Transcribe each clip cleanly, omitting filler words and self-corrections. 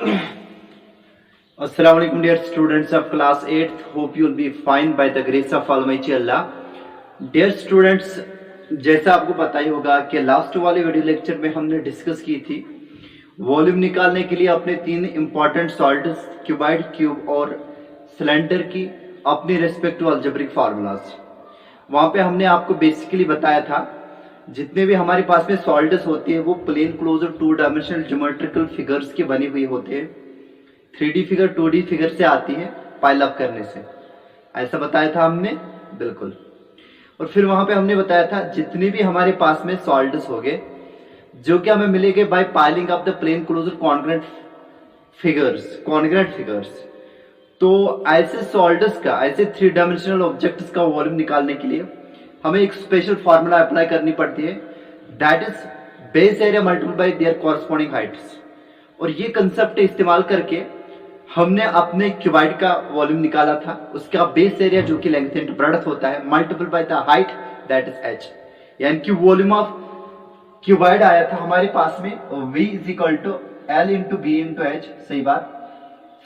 Assalamu alaikum dear students of class 8th. Hope you will be fine by the grace of Almighty Allah. Dear students, जैसा आपको पता ही होगा कि last वाले video lecture में हमने डिस्कस की थी वॉल्यूम निकालने के लिए अपने तीन इंपॉर्टेंट सॉल्ट्स क्यूबाइड, क्यूब और सिलेंडर की अपनी रेस्पेक्टिव अलजेब्रिक फार्मूलाज। वहां पे हमने आपको बेसिकली बताया था जितने भी हमारे पास में सॉल्ट्स होती है वो plane closure two dimensional geometrical figures की बनी हुई होते हैं। 3D फिगर 2D फिगर से आती है पाइल अप करने से, ऐसा बताया था हमने, बिल्कुल। और फिर वहां पे हमने बताया था जितने भी हमारे पास में सॉल्ट्स हो गए जो कि हमें मिलेंगे by piling of the plane closure congruent figures. तो ऐसे सॉल्ट्स का, ऐसे 3 डायमेंशनल ऑब्जेक्ट्स का वॉल्यूम निकालने के लिए हमें एक स्पेशल फॉर्मूला अप्लाई करनी पड़ती है, that is base area multiply by there corresponding Heights. और ये कंसेप्ट इस्तेमाल करके हमने अपने क्यूबाइड का वॉल्यूम निकाला था, उसका बेस एरिया जो कि लेंथ इंटू ब्रेड्थ होता है multiple by the height that is h, यानी कि वॉल्यूम ऑफ क्यूबाइड आया था हमारे पास में v is equal to l into b into h, सही बात।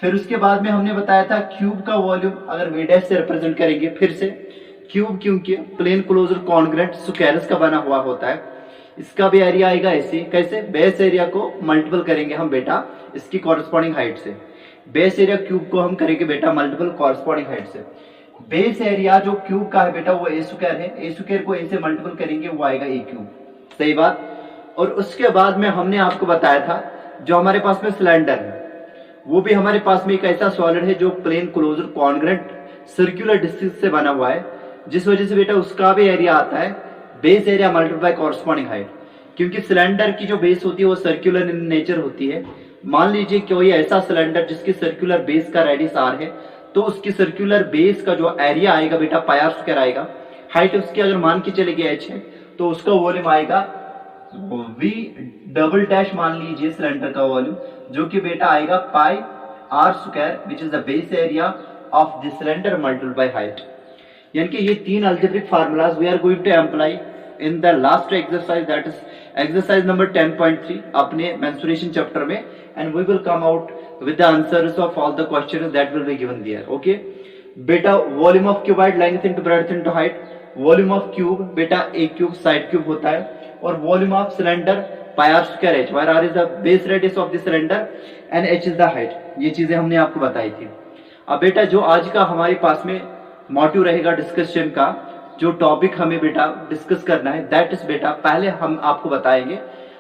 फिर उसके बाद में हमने बताया था क्यूब का वॉल्यूम अगर v डैश से रिप्रेजेंट करेंगे, फिर से क्यूब क्योंकि प्लेन क्लोजर कॉन्ग्रेंट स्क्वायर्स का बना हुआ होता है, इसका भी एरिया आएगा ऐसे, कैसे बेस एरिया को मल्टीपल करेंगे हम बेटा इसकी कॉरस्पॉन्डिंग हाइट से, बेस एरिया क्यूब को हम करेंगे बेटा मल्टीपल कॉरस्पॉन्डिंग हाइट से। बेस एरिया जो क्यूब का है बेटा वो ए स्क्वायर है, ए स्क्वायर को ए से मल्टीपल करेंगे वो आएगा ए क्यूब, सही बात। और उसके बाद में हमने आपको बताया था जो हमारे पास में सिलेंडर है वो भी हमारे पास में एक ऐसा सॉलिड है जो plane closure congruent circular disc से बना हुआ है, जिस वजह से बेटा उसका भी एरिया आता है base area multiply corresponding height. क्योंकि सिलेंडर की जो बेस होती है वो सर्कुलर इन नेचर होती है। मान लीजिए कोई ऐसा सिलेंडर जिसकी सर्कुलर बेस का रेडियस r है, तो उसकी सर्कुलर बेस का जो एरिया आएगा बेटा पाई r स्क्वायर आएगा। हाइट उसकी अगर मान के चलेगी h है तो उसका वॉल्यूम आएगा v डबल डैश, मान लीजिए सिलेंडर का वॉल्यूम जो कि बेटा आएगा pi r square which is the base area of the cylinder multiplied by height. यानी कि ये तीन algebraic formulas we are going to apply in the last exercise, that is exercise number 10.3 अपने मेंस्ट्रुएशन चैप्टर में, and we will come out with the answers of all the questions that will be given there. Okay बेटा, volume of cuboid length into breadth into height, volume of cube बेटा ए cube side cube होता है, और volume of cylinder pi r square h, where r is the base radius of the cylinder and h is the height। ये चीजें हमने आपको बताई थी। अब बेटा जो आज का हमारे पास में मोटिव रहेगा डिस्कशन का, जो टॉपिक हमें बेटा डिस्कस करना है, दैट इज बेटा पहले हम आपको बताएंगे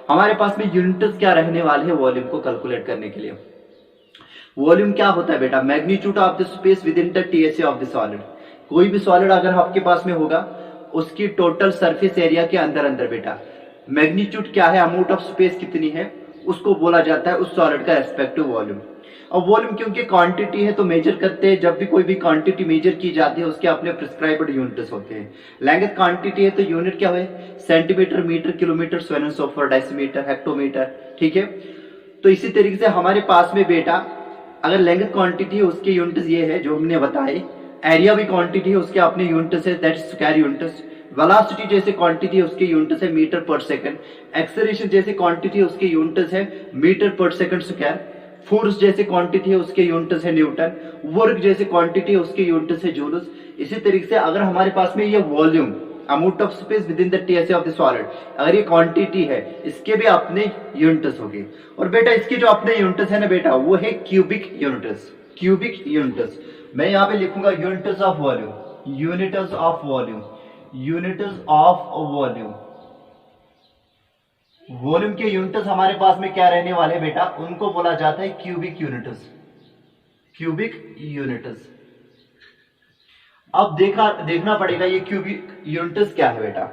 हमारे पास में यूनिट्स क्या रहने वाले हैं वॉल्यूम को कैलकुलेट करने के लिए। वॉल्यूम क्या होता है बेटा? Magnitude of the space with in the TSA of the solid. कोई भी सॉलिड अगर आपके पास में होगा उसकी टोटल सरफेस एरिया के अंदर अंदर बेटा मैग्नीट्यूड क्या है, अमाउंट ऑफ स्पेस कितनी है, उसको बोला जाता है उस सॉलिड का रेस्पेक्टिव वॉल्यूम। अब वॉल्यूम क्योंकि क्वांटिटी है तो मेजर करते हैं, जब भी कोई भी क्वांटिटी मेजर की जाती है उसके अपने प्रिस्क्राइब्ड यूनिट्स होते हैं। लेंथ क्वांटिटी है तो यूनिट क्या है, centimetre, metre, kilometre, so and so forth, decimetre, hectometre, ठीक है। तो इसी तरीके से हमारे पास में बेटा अगर लेंथ क्वांटिटी है उसके यूनिट्स ये है जो हमने बताए, एरिया भी क्वांटिटी है उसके अपने यूनिट्स है, दैट स्क्वायर यूनिट्स। वेलोसिटी जैसे क्वांटिटी है उसके यूनिट्स है मीटर पर सेकंड, एक्सेलरेशन जैसे क्वांटिटी है उसके यूनिट्स है मीटर पर सेकंड स्क्वायर, फोर्स जैसे क्वांटिटी है उसके यूनिट्स है न्यूटन, वर्क जैसे क्वांटिटी है उसके यूनिट्स है जूल्स। इसी तरीके से अगर हमारे पास में ये volume amount of space with in the TSA of the solid, अगर ये क्वांटिटी है इसके भी अपने यूनिट्स होंगे। और बेटा इसके जो अपने यूनिट्स है ना बेटा वो है क्यूबिक यूनिट्स, क्यूबिक यूनिट्स। मैं यहाँ पे लिखूंगा units of volume, units of volume, units of volume. Volume के यूनिट्स हमारे पास में क्या रहने वाले बेटा, उनको बोला जाता है क्यूबिक यूनिट्स, क्यूबिक यूनिट्स। अब देखना पड़ेगा ये क्यूबिक यूनिट्स क्या है बेटा।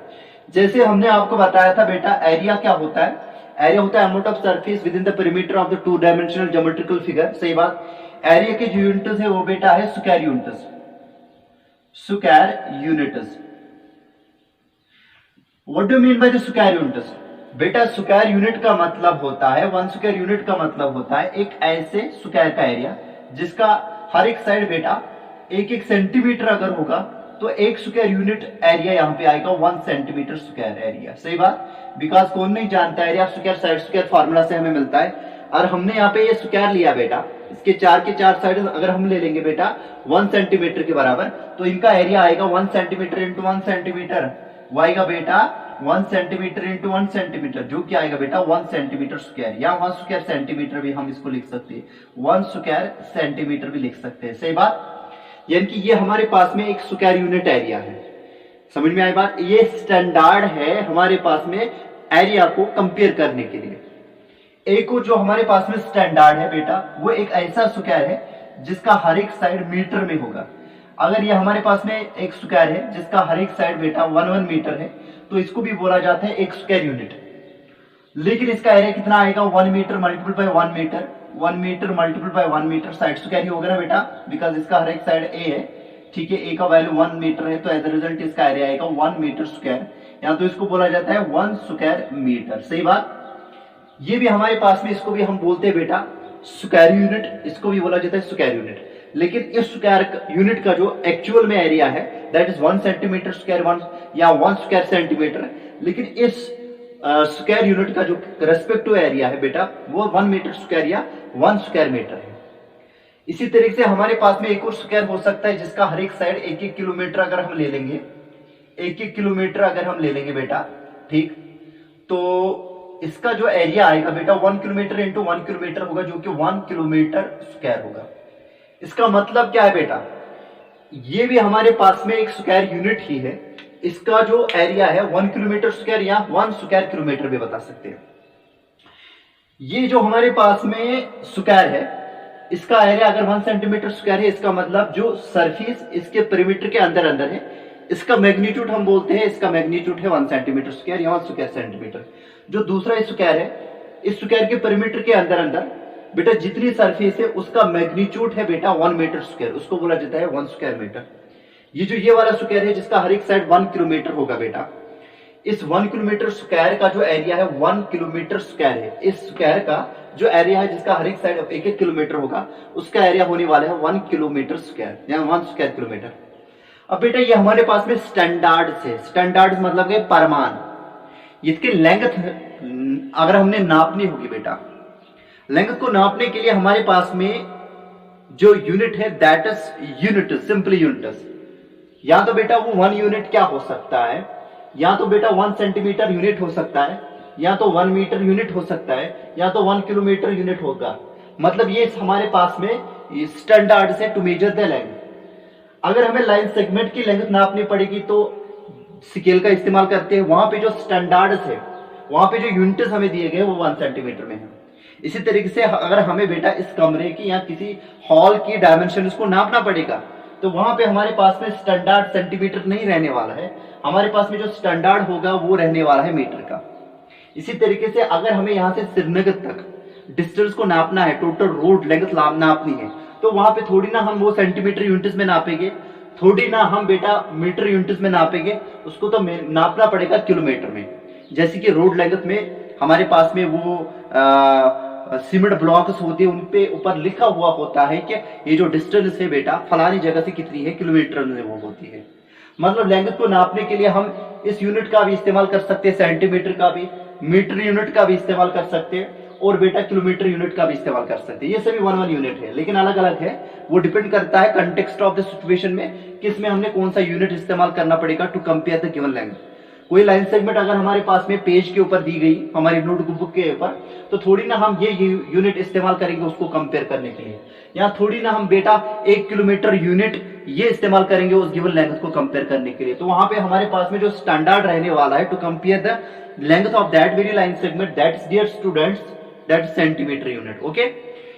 जैसे हमने आपको बताया था बेटा एरिया क्या होता है, एरिया होता है amount of surface with in the perimeter of the 2 dimensional geometrical figure, सही बात। एरिया के जो यूनिट्स है वो बेटा है square units, square units. What do mean by the square units? बेटा स्क्वायर यूनिट का मतलब होता है, 1 स्क्वायर यूनिट का मतलब होता है एक ऐसे स्क्वायर का एरिया जिसका हर एक साइड बेटा 1-1 सेंटीमीटर अगर होगा तो 1 स्क्वायर यूनिट एरिया यहाँ पे आएगा 1 सेंटीमीटर स्क्वायर एरिया, सही बात। बिकॉज कौन नहीं जानता area square side square formula से हमें मिलता है और हमने यहाँ पे ये स्क्वायर लिया बेटा, इसके चार के चार साइड अगर हम ले लेंगे बेटा 1 सेंटीमीटर के बराबर, तो इनका एरिया आएगा 1 सेंटीमीटर इंटू 1 सेंटीमीटर, वो आएगा बेटा 1 सेंटीमीटर इंटू 1 सेंटीमीटर, जो क्या आएगा बेटा 1 सेंटीमीटर स्क्वायर, या 1 स्क्वायर सेंटीमीटर भी हम इसको लिख सकते हैं, 1 स्क्वायर सेंटीमीटर भी लिख सकते हैं। सही बात, यानी कि ये हमारे पास में एक स्क्वायर यूनिट एरिया है। समझ में आई बात, ये स्टैंडर्ड है हमारे पास में एरिया को कंपेयर करने के लिए। एक और जो हमारे पास में स्टैंडर्ड है बेटा, वो एक ऐसा स्क्वायर है जिसका हर एक साइड मीटर में होगा। अगर ये हमारे पास में एक स्क्वायर है जिसका हर एक साइड बेटा 1 मीटर है, तो इसको भी बोला जाता है एक स्क्वायर यूनिट। लेकिन इसका एरिया कितना आएगा 1 metre multiple by 1 metre, 1 metre multiple by 1 metre, side square ही होगा ना बेटा, बिकॉज इसका हर एक साइड ए है। ठीक है, ए का वैल्यू 1 मीटर है, तो एज अ रिजल्ट इसका एरिया आएगा 1 मीटर स्क्वायर, या तो इसको बोला जाता है 1 स्क्वायर मीटर। सही बात, ये भी हमारे पास में, इसको भी हम बोलते हैं बेटा स्क्वायर यूनिट, इसको भी बोला जाता है स्क्वायर यूनिट। लेकिन इस स्क्वायर यूनिट का जो एक्चुअल में एरिया है दैट इज 1 सेंटीमीटर स्क्वायर 1 या 1 स्क्वायर सेंटीमीटर, लेकिन इस स्क्वायर यूनिट का जो रेस्पेक्टिव एरिया है बेटा वो 1 मीटर स्क्वायर या 1 स्क्वायर मीटर है। इसी तरीके से हमारे पास में एक और स्क्वायर हो सकता है जिसका हर एक साइड 1-1 किलोमीटर अगर हम ले लेंगे, 1-1 किलोमीटर अगर हम ले लेंगे बेटा, ठीक, तो इसका जो एरिया आएगा बेटा 1 किलोमीटर इंटू 1 किलोमीटर होगा, जो कि 1 किलोमीटर स्क्वायर होगा। इसका मतलब क्या है बेटा, ये भी हमारे पास में एक स्क्वायर यूनिट ही है, इसका जो एरिया है 1 किलोमीटर स्क्वायर या 1 स्क्वायर किलोमीटर भी बता सकते हैं। ये जो हमारे पास में स्क्वायर है इसका एरिया अगर 1 सेंटीमीटर स्क्वायर है, इसका मतलब जो सरफेस इसके पेरीमीटर के अंदर अंदर है, इसका मैग्नीट्यूड हम बोलते हैं, इसका मैग्नीट्यूड है 1 सेंटीमीटर स्क्वायर या 1 स्क्वायर सेंटीमीटर। जो दूसरा स्क्वायर है, इस स्क्वायर के पेरीमीटर के अंदर अंदर बेटा जितनी सरफेस है उसका मैग्नीट्यूड है बेटा 1 मीटर स्क्वायर, उसको बोला जाता है 1 स्क्वायर मीटर। ये जो ये वाला स्क्वायर है जिसका हर एक साइड 1 किलोमीटर होगा बेटा, इस 1 किलोमीटर स्क्वायर का जो एरिया है 1 किलोमीटर स्क्वायर है। इस स्क्वायर का जो एरिया है जिसका हर एक साइड 1-1 किलोमीटर होगा, उसका एरिया होने वाला है 1 किलोमीटर स्क्वायर या 1 स्क्वायर किलोमीटर। अब बेटा ये हमारे पास में स्टैंडर्ड से, स्टैंडर्ड मतलब के परमान, इसकी लेंथ अगर हमने नापनी होगी बेटा, लेंथ को नापने के लिए हमारे पास में जो यूनिट है that is unit, simply unit. या तो बेटा वो 1 यूनिट क्या हो सकता है, या तो बेटा 1 सेंटीमीटर यूनिट हो सकता है, या तो 1 मीटर यूनिट हो सकता है, या तो 1 किलोमीटर यूनिट होगा। मतलब ये हमारे पास में स्टैंडर्ड से टू मेजर द लेंथ। अगर हमें लाइन सेगमेंट की लेंथ नापनी पड़ेगी तो स्केल का इस्तेमाल करते हैं, वहां पे जो स्टैंडर्ड है, वहां पे जो यूनिट्स हमें दिए गए वो 1 सेंटीमीटर में है। इसी तरीके से अगर हमें बेटा इस कमरे की या किसी हॉल की डायमेंशन को नापना पड़ेगा, तो वहां पे हमारे पास में स्टैंडर्ड सेंटीमीटर नहीं रहने वाला है, हमारे पास में जो स्टैंडर्ड होगा वो रहने वाला है मीटर का। इसी तरीके से अगर हमें यहाँ से श्रीनगर तक डिस्टेंस को नापना है, टोटल रोड लेंथ नापनी है, तो वहां पे थोड़ी ना हम वो सेंटीमीटर यूनिट्स में नापेंगे, थोड़ी ना हम बेटा मीटर यूनिट्स में नापेंगे, उसको तो नापना पड़ेगा किलोमीटर में। जैसे कि रोड लेंथ में हमारे पास में वो सीमेंट ब्लॉक्स होते हैं, उनपे ऊपर लिखा हुआ होता है कि ये जो डिस्टेंस है बेटा फलानी जगह से कितनी है, किलोमीटर में वो होती है। मतलब लेंथ को नापने के लिए हम इस यूनिट का भी इस्तेमाल कर सकते हैं, सेंटीमीटर का भी, मीटर यूनिट का भी इस्तेमाल कर सकते हैं, और बेटा किलोमीटर यूनिट का भी इस्तेमाल कर सकते हैं। ये सभी 1 यूनिट है, लेकिन अलग अलग है, वो डिपेंड करता है कंटेक्स्ट ऑफ द सिचुएशन में किसमें हमने कौन सा यूनिट इस्तेमाल करना पड़ेगा to compare the given length. कोई लाइन सेगमेंट अगर हमारे पास में पेज के ऊपर दी गई हमारी नोटबुक के ऊपर, तो थोड़ी ना हम ये यूनिट इस्तेमाल करेंगे उसको कंपेयर करने के लिए, या थोड़ी ना हम बेटा 1 किलोमीटर यूनिट ये इस्तेमाल करेंगे उस गिवन लेंथ को कंपेयर करने के लिए। तो वहां पे हमारे पास में जो स्टैंडर्ड रहने वाला है to compare the length of that very line segment, that is dear students that centimetre unit. Okay,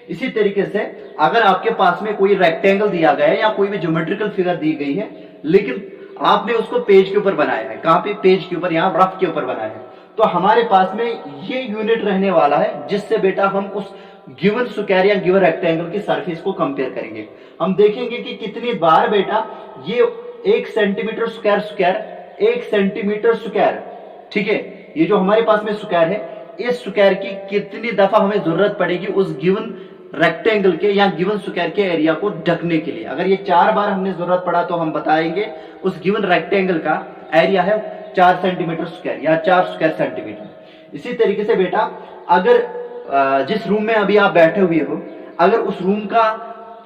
इसी तरीके से अगर आपके पास में कोई रेक्टेंगल दिया गया है या कोई भी ज्योमेट्रिकल फिगर दी गई है, लेकिन आपने उसको पेज के ऊपर बनाया है, कहां पे, पेज के ऊपर, यहाँ रफ के ऊपर बनाया है, तो हमारे पास में ये यूनिट रहने वाला है जिससे बेटा हम उस गिवन स्क्वायर या गिवन रेक्टेंगल की सरफेस को कंपेयर करेंगे। हम देखेंगे कि कितनी बार बेटा ये 1 centimetre square square 1 centimetre square, ठीक है, ये जो हमारे पास में स्क्वायर है, इस स्क्वायर की कितनी दफा हमें जरूरत पड़ेगी उस गिवन रेक्टेंगल के या गिवन स्क्वायर के एरिया को ढकने के लिए। अगर ये 4 बार हमने जरूरत पड़ा तो हम बताएंगे उस गिवन रेक्टेंगल का एरिया है 4 सेंटीमीटर स्क्वायर या 4 स्क्वायर सेंटीमीटर। इसी तरीके से बेटा अगर जिस रूम में अभी आप बैठे हुए हो, अगर उस रूम का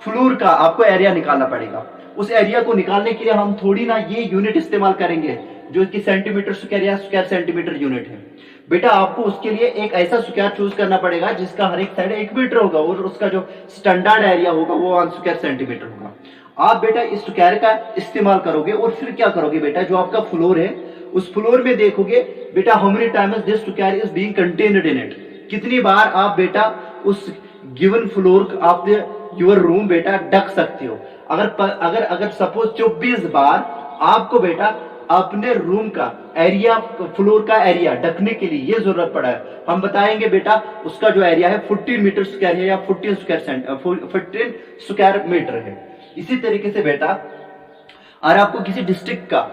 फ्लोर का आपको एरिया निकालना पड़ेगा। उस एरिया को निकालने के लिए हम थोड़ी ना ये यूनिट इस्तेमाल करेंगे जो कि सेंटीमीटर स्क्वायर या स्क्वायर सेंटीमीटर यूनिट है। बेटा आपको उसके लिए एक ऐसा स्क्वायर चूज करना पड़ेगा जिसका हर एक साइड 1 मीटर होगा और उसका जो स्टैंडर्ड एरिया होगा वो 1 स्क्वायर सेंटीमीटर होगा। आप बेटा इस स्क्वायर का इस्तेमाल करोगे और फिर क्या करोगे बेटा, जो आपका फ्लोर है उस फ्लोर में देखोगे बेटा how many times this square is being contained in it, कितनी बार आप बेटा उस गिवन फ्लोर आप योर रूम बेटा ढक सकते हो। अगर अगर सपोज 24 बार आपको बेटा अपने रूम का एरिया, फ्लोर का एरिया ढकने के लिए ये जरूरत पड़ा है, हम बताएंगे बेटा उसका जो एरिया है 14 मीटर स्क्वायर है या 14 स्क्वायर मीटर है। इसी तरीके से बेटा और आपको किसी डिस्ट्रिक्ट का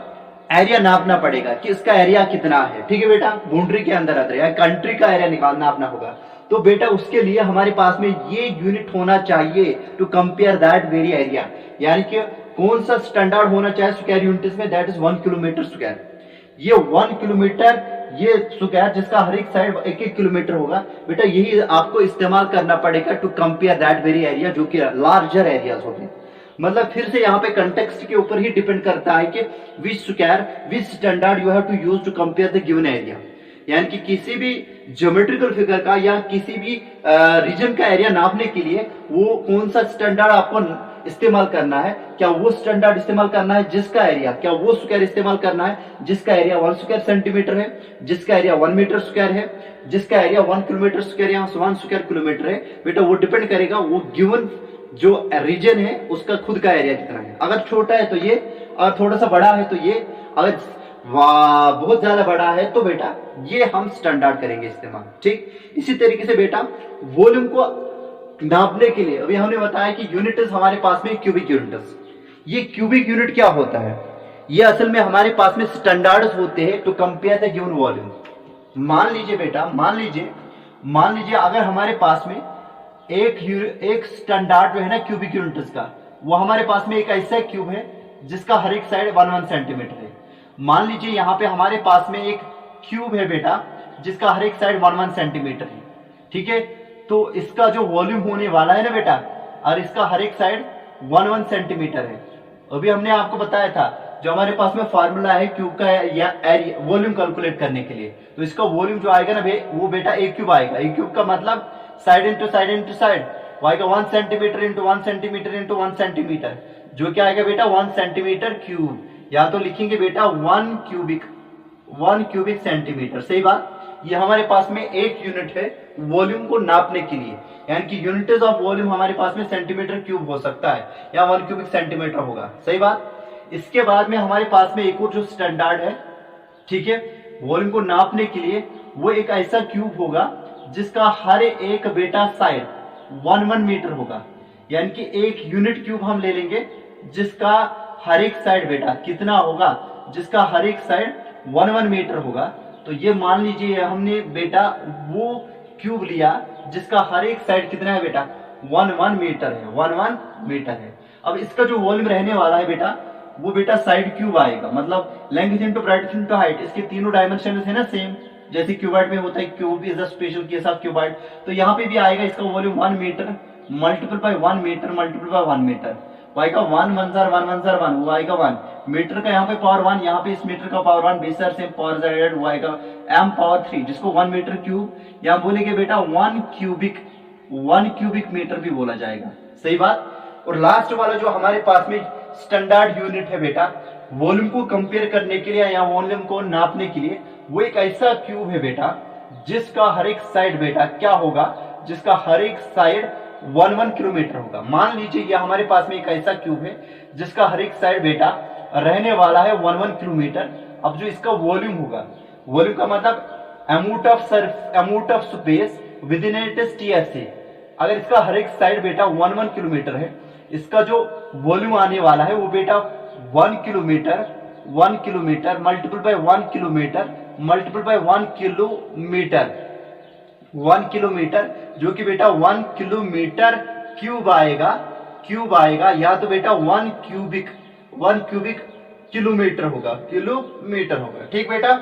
एरिया नापना पड़ेगा कि इसका एरिया कितना है, ठीक है बेटा, बाउंड्री के अंदर आता है या कंट्री का एरिया निकालना अपना होगा, तो बेटा उसके लिए हमारे पास में ये यूनिट होना चाहिए to compare that very area, यानी कि कौन सा स्टैंडर्ड होना चाहिए स्क्वायर यूनिट्स में, दैट इज 1 किलोमीटर स्क्वायर। ये 1 किलोमीटर ये स्क्वायर जिसका हर एक साइड 1-1 किलोमीटर होगा बेटा, यही आपको इस्तेमाल करना पड़ेगा to compare that very area जो कि लार्जर एरियाज होते। मतलब फिर से यहाँ पे कंटेक्स्ट के ऊपर ही डिपेंड करता है कि which square which standard you have to use to compare the given area, यानी कि किसी भी ज्योमेट्रिकल फिगर का या किसी भी रीजन का एरिया नापने के लिए वो कौन सा स्टैंडर्ड आपको इस्तेमाल करना है। क्या वो स्टैंडर्ड इस्तेमाल करना है जिसका एरिया, क्या वो स्क्वायर इस्तेमाल करना है जिसका एरिया 1 स्क्वायर सेंटीमीटर है, जिसका एरिया 1 मीटर स्क्वायर है, जिसका एरिया 1 किलोमीटर स्क्वायर या 1 स्क्वायर किलोमीटर है। बेटा वो डिपेंड करेगा वो गिवन जो रीजन है उसका खुद का एरिया कितना है। अगर छोटा है तो ये, और थोड़ा सा बड़ा है तो ये, अगर बहुत ज्यादा बड़ा है तो बेटा ये हम स्टैंडर्ड करेंगे इस्तेमाल, ठीक। इसी तरीके से बेटा वॉल्यूम को नापने के लिए अभी हमने बताया कि यूनिट्स हमारे पास में क्यूबिक यूनिट्स। ये क्यूबिक यूनिट क्या होता है, ये असल में हमारे पास में स्टैंडर्ड्स होते हैं to compare the given volume. मान लीजिए बेटा, मान लीजिए अगर हमारे पास में एक स्टैंडर्ड जो है ना क्यूबिक यूनिट्स का, वो हमारे पास में एक ऐसा क्यूब है जिसका हर एक साइड 1 सेंटीमीटर है। मान लीजिए यहाँ पे हमारे पास में एक क्यूब है बेटा जिसका हर एक साइड 1 सेंटीमीटर है, ठीक है। तो इसका जो वॉल्यूम होने वाला है ना बेटा, और इसका हर एक साइड 1 सेंटीमीटर है। अभी हमने आपको बताया था जो हमारे पास में फार्मूला है क्यूब का या एरिया वॉल्यूम कैलकुलेट करने के लिए, तो इसका वॉल्यूम जो आएगा ना वो बेटा एक क्यूब आएगा। एक क्यूब का मतलब side into side into side आएगा 1 centimetre into 1 centimetre into 1 centimetre, जो क्या आएगा बेटा 1 सेंटीमीटर क्यूब, या तो लिखेंगे बेटा 1 क्यूबिक सेंटीमीटर। सही बात, ये हमारे पास में एक यूनिट है वॉल्यूम को नापने के लिए, यानी कि यूनिट्स ऑफ वॉल्यूम हमारे पास में सेंटीमीटर क्यूब हो सकता है या 1 क्यूबिक सेंटीमीटर होगा। सही बात। इसके बाद में हमारे पास में एक और जो स्टैंडर्ड है, ठीक है, वॉल्यूम को नापने के लिए, वो एक ऐसा क्यूब होगा जिसका हर एक बेटा साइड 1 मीटर होगा, यानी कि एक यूनिट क्यूब हम ले लेंगे जिसका हर एक साइड बेटा कितना होगा, जिसका हर एक साइड 1 मीटर होगा। तो ये मान लीजिए हमने बेटा वो क्यूब लिया जिसका हर एक साइड कितना है बेटा 1 मीटर है, 1 मीटर है। अब इसका जो वॉल्यूम रहने वाला है बेटा वो बेटा साइड क्यूब आएगा, मतलब length into breadth into height, इसके तीनों डायमेंशन है ना सेम, जैसे क्यूबाइड में होता है, cube is the special case of cuboid. तो यहाँ पे भी आएगा इसका volume 1 metre multiple by 1 metre multiple by 1 metre, वो आएगा 1 1 1 वो आएगा 1 मीटर का, यहाँ पे पावर 1, यहाँ पे इस मीटर का पावर 1 बेस से पावर जेड वो आएगा m पावर 3, जिसको 1 मीटर क्यूब यहाँ बोलेंगे बेटा 1 क्यूबिक मीटर भी बोला जाएगा। सही बात। और लास्ट वाला जो हमारे पास में स्टैंडर्ड यूनिट है बेटा वॉल्यूम को कंपेयर करने के लिए या वॉल्यूम को नापने के लिए, वो एक ऐसा क्यूब है बेटा जिसका हर एक साइड बेटा क्या होगा, जिसका हर एक साइड 1 किलोमीटर होगा। मान लीजिए ये हमारे पास में एक ऐसा क्यूब है जिसका हर एक साइड बेटा रहने वाला है 1 किलोमीटर। अब जो इसका वॉल्यूम होगा, वॉल्यूम का मतलब amount of space with in it is TSA। अगर इसका हर एक साइड बेटा 1 किलोमीटर है, इसका जो वॉल्यूम आने वाला है वो बेटा 1 kilometre multiple by 1 kilometre multiple by 1 kilometre, जो कि बेटा 1 किलोमीटर क्यूब आएगा, या तो बेटा 1 क्यूबिक किलोमीटर होगा, ठीक बेटा।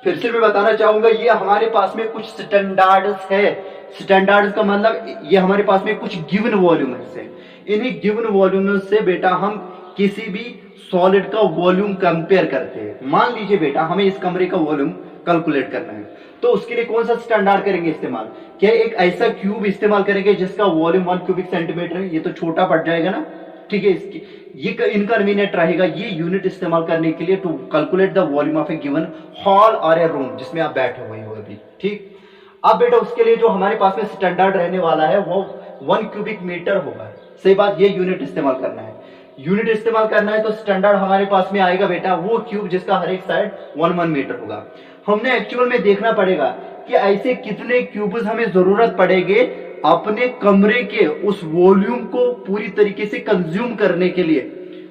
फिर से मैं बताना चाहूंगा ये हमारे पास में कुछ स्टैंडर्ड्स है स्टैंडर्ड का मतलब ये हमारे पास में कुछ गिवन वॉल्यूम है, इन्हीं गिवन वॉल्यूम से बेटा हम किसी भी सॉलिड का वॉल्यूम कंपेयर करते हैं। मान लीजिए बेटा हमें इस कमरे का वॉल्यूम कैलकुलेट करना है, तो उसके लिए कौन सा स्टैंडर्ड करेंगे इस्तेमाल? क्या एक ऐसा क्यूब इस्तेमाल करेंगे जिसका वॉल्यूम 1 क्यूबिक सेंटीमीटर है? ये तो छोटा पड़ जाएगा ना, ठीक है। इसकी ये इनकन्वीनियंट रहेगा ये यूनिट इस्तेमाल करने के लिए to calculate the volume of a given hall और ए रूम जिसमें आप बैठे हुए हो अभी, ठीक। अब बेटा उसके लिए जो हमारे पास में स्टैंडर्ड रहने वाला है वो 1 क्यूबिक मीटर होगा। सही बात, ये यूनिट इस्तेमाल करना है, यूनिट इस्तेमाल करना है तो स्टैंडर्ड हमारे पास में आएगा बेटा वो क्यूब जिसका हर एक साइड 1 मीटर होगा। हमने एक्चुअल में देखना पड़ेगा कि ऐसे कितने क्यूब्स हमें जरूरत पड़ेगी अपने कमरे के उस वॉल्यूम को पूरी तरीके से कंज्यूम करने के लिए,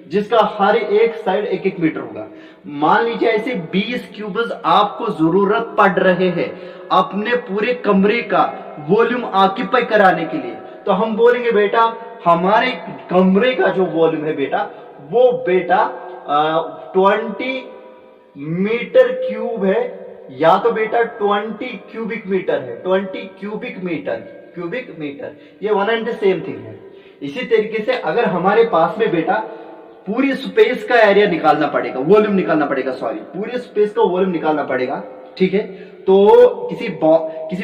जिसका हर एक साइड 1-1 मीटर होगा। मान लीजिए ऐसे 20 क्यूब्स आपको जरूरत पड़ रहे हैं अपने पूरे कमरे का वॉल्यूम ऑक्यूपाई कराने के लिए, तो हम बोलेंगे बेटा हमारे कमरे का जो वॉल्यूम है बेटा वो बेटा 20 मीटर क्यूब है, या तो बेटा 20 क्यूबिक मीटर है, 20 क्यूबिक मीटर, ये वन एंड सेम थिंग है। इसी तरीके से अगर हमारे पास में बेटा पूरी स्पेस का एरिया निकालना पड़ेगा, वॉल्यूम निकालना पड़ेगा, सॉरी पूरी स्पेस का वॉल्यूम निकालना पड़ेगा, ठीक है। तो किसी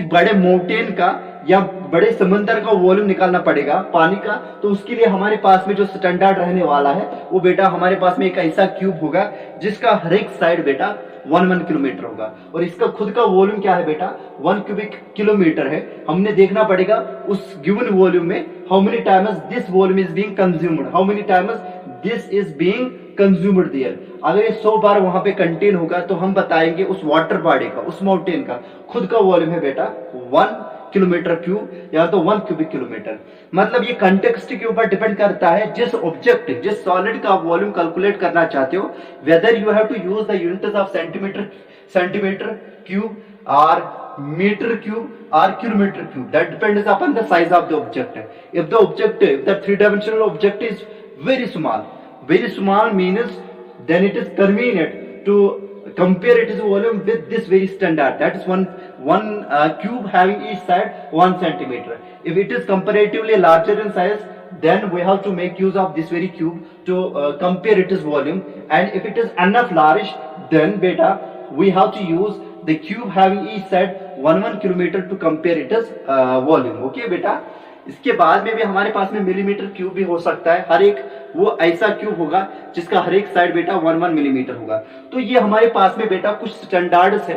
बड़े माउंटेन का या बड़े समंदर का वॉल्यूम निकालना पड़ेगा पानी का, तो उसके लिए हमारे पास में जो स्टैंडर्ड रहने वाला है वो बेटा हमारे पास में एक ऐसा क्यूब होगा जिसका हर एक साइड बेटा 1 किलोमीटर होगा, और इसका खुद का वॉल्यूम क्या है बेटा 1 क्यूबिक किलोमीटर है। हमने देखना पड़ेगा उस गिवन वॉल्यूम में how many times this volume is being consumed, how many times this is being consumed there. अगर ये 100 बार वहां पे कंटेन होगा तो हम बताएंगे उस वाटर बॉडी का, उस माउंटेन का खुद का वॉल्यूम है बेटा 1 किलोमीटर क्यूब या तो 1 क्यूबिक किलोमीटर। मतलब ये कंटेक्स्ट के ऊपर डिपेंड करता है जिस ऑब्जेक्ट, जिस सॉलिड का आप वॉल्यूम कैलकुलेट करना चाहते हो, whether you have to use the units of centimetre cube और मीटर क्यूब और kilometre cube, that depends upon the size of the object. If the 3-dimensional object is very small means then it is convenient to compare its volume with this very standard, that is one cube having each side 1 centimeter. If it is comparatively larger in size, then we have to make use of this very cube to compare its volume, and if it is enough large then beta we have to use the cube having each side 1 kilometer to compare its volume. Okay बेटा, इसके बाद में भी हमारे पास में millimetre cube भी हो सकता है, हर एक वो ऐसा क्यूब होगा जिसका हर एक साइड बेटा 1 मिलीमीटर होगा। तो ये हमारे पास में बेटा कुछ स्टैंडर्ड्स है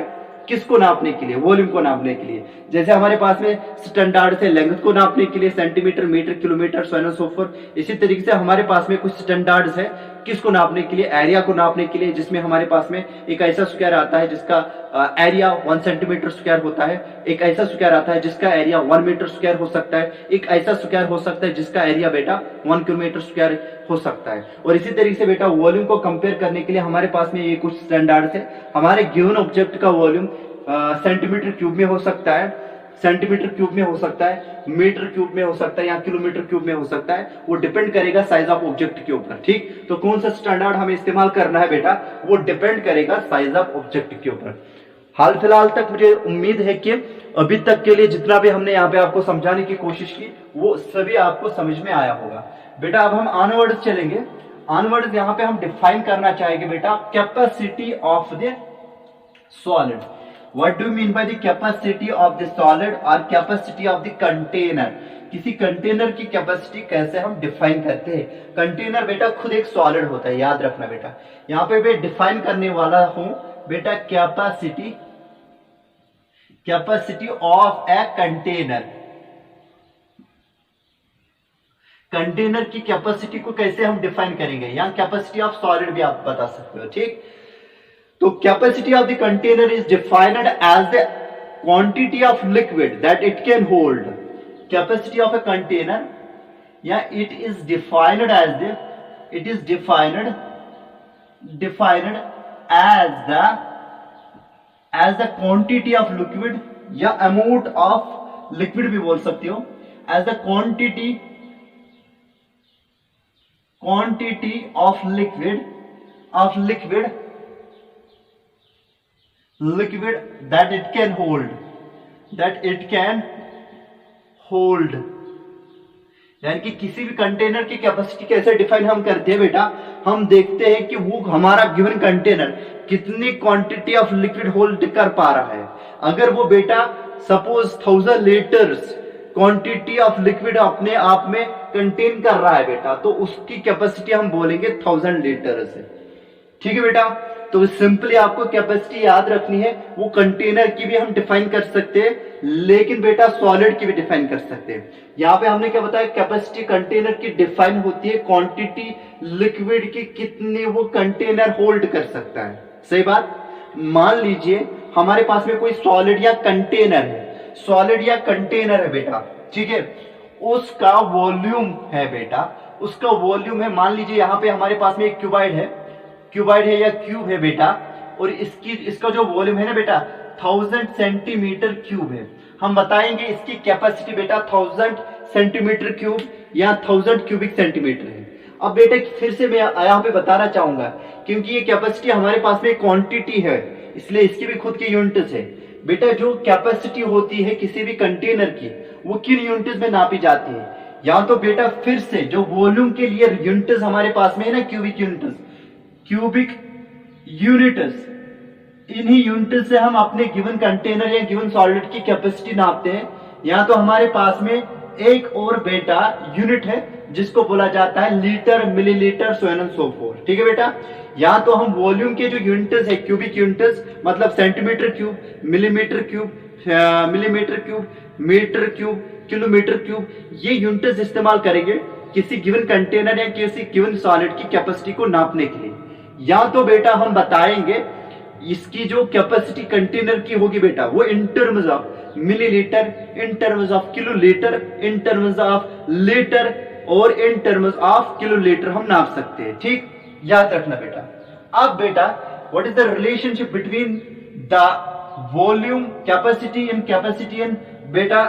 किसको नापने के लिए, वॉल्यूम को नापने के लिए। जैसे हमारे पास में स्टैंडर्ड है लेंथ को नापने के लिए centimetre, metre, kilometre, so and so forth. इसी तरीके से हमारे पास में कुछ स्टैंडर्ड्स है किसको नापने के लिए, एरिया को नापने के लिए, जिसमें हमारे पास में एक ऐसा स्क्वायर आता है जिसका एरिया 1 सेंटीमीटर स्क्वायर होता है, एक ऐसा स्क्वायर आता है जिसका एरिया 1 मीटर स्क्वायर हो सकता है, एक ऐसा स्क्वायर हो सकता है जिसका एरिया बेटा 1 किलोमीटर स्क्वायर हो सकता है। और इसी तरीके से बेटा वॉल्यूम को कंपेयर करने के लिए हमारे पास में ये कुछ स्टैंडर्ड्स है। हमारे गिवन ऑब्जेक्ट का वॉल्यूम सेंटीमीटर क्यूब में हो सकता है, सेंटीमीटर क्यूब में हो सकता है, मीटर क्यूब में हो सकता है या किलोमीटर क्यूब में हो सकता है, वो डिपेंड करेगा साइज ऑफ ऑब्जेक्ट के ऊपर, ठीक। तो कौन सा स्टैंडर्ड हमें इस्तेमाल करना है बेटा वो डिपेंड करेगा साइज ऑफ ऑब्जेक्ट के ऊपर। हाल फिलहाल तक मुझे उम्मीद है कि अभी तक के लिए जितना भी हमने यहाँ पे आपको समझाने की कोशिश की वो सभी आपको समझ में आया होगा। बेटा अब हम ऑनवर्ड्स चलेंगे। ऑनवर्ड्स यहाँ पे हम डिफाइन करना चाहेंगे बेटा capacity of the solid. What do you mean by the capacity of the solid or capacity of the container? किसी कंटेनर की कैपेसिटी कैसे हम डिफाइन करते हैं। कंटेनर बेटा खुद एक सॉलिड होता है, याद रखना बेटा। यहाँ पे मैं डिफाइन करने वाला हूं बेटा capacity of a container. Container की कैपेसिटी को कैसे हम डिफाइन करेंगे, यहाँ कैपेसिटी ऑफ सॉलिड भी आप बता सकते हो, ठीक। तो capacity of the container is defined as the quantity of liquid that it can hold. Capacity of a container या it is defined as the quantity of liquid या अमाउंट ऑफ लिक्विड भी बोल सकते हो, as the quantity of liquid that it can hold, यानी कि किसी भी कंटेनर की कैपेसिटी कैसे डिफाइन हम करते हैं बेटा, हम देखते हैं कि वो हमारा गिवन कंटेनर कितनी क्वांटिटी ऑफ लिक्विड होल्ड कर पा रहा है। अगर वो बेटा suppose 1000 litres quantity of liquid अपने आप में कंटेन कर रहा है बेटा, तो उसकी कैपेसिटी हम बोलेंगे 1000 लीटर्स है। ठीक है बेटा, तो सिंपली आपको कैपेसिटी याद रखनी है। वो कंटेनर की भी हम डिफाइन कर सकते हैं, लेकिन बेटा सॉलिड की भी डिफाइन कर सकते हैं। यहां पे हमने क्या बताया, कैपेसिटी कंटेनर की डिफाइन होती है क्वांटिटी लिक्विड की कितनी वो कंटेनर होल्ड कर सकता है। सही बात। मान लीजिए हमारे पास में कोई सॉलिड या कंटेनर है, सॉलिड या कंटेनर है बेटा, ठीक है, उसका वॉल्यूम है बेटा, उसका वॉल्यूम है, मान लीजिए यहां पे हमारे पास में एक क्यूबाइड है या क्यूब है बेटा, और इसका जो वॉल्यूम है ना बेटा 1000 सेंटीमीटर क्यूब है। हम बताएंगे इसकी कैपेसिटी बेटा 1000 सेंटीमीटर क्यूब या 1000 क्यूबिक सेंटीमीटर है। अब बेटा फिर से मैं यहाँ पे बताना चाहूंगा, क्योंकि ये कैपेसिटी हमारे पास में क्वांटिटी है, इसलिए इसकी भी खुद की यूनिट्स है। बेटा जो कैपेसिटी होती है किसी भी कंटेनर की, वो किन यूनिट्स में नापी जाती है? या तो बेटा फिर से जो वॉल्यूम के लिए यूनिट्स हमारे पास में है ना, क्यूबिक यूनिट्स, इन्हीं यूनिट्स से हम अपने गिवन कंटेनर या गिवन सॉलिड की कैपेसिटी नापते हैं। या तो हमारे पास में एक और बेटा यूनिट है जिसको बोला जाता है litre, millilitre, so and so fourth. ठीक है बेटा, या तो हम वॉल्यूम के जो यूनिट्स है क्यूबिक यूनिट्स, मतलब centimetre cube, millimetre cube, metre cube, kilometre cube, ये यूनिट्स इस्तेमाल करेंगे किसी गिवन कंटेनर या किसी गिवन सॉलिड की कैपेसिटी को नापने के लिए। या तो बेटा हम बताएंगे इसकी जो कैपेसिटी कंटेनर की होगी बेटा, वो इन terms of millilitre, in terms of kilolitre, in terms of litre और इन टर्म्स ऑफ किलोलीटर हम नाप सकते हैं। ठीक, याद रखना बेटा। अब बेटा what is the relationship between the volume, capacity in बेटा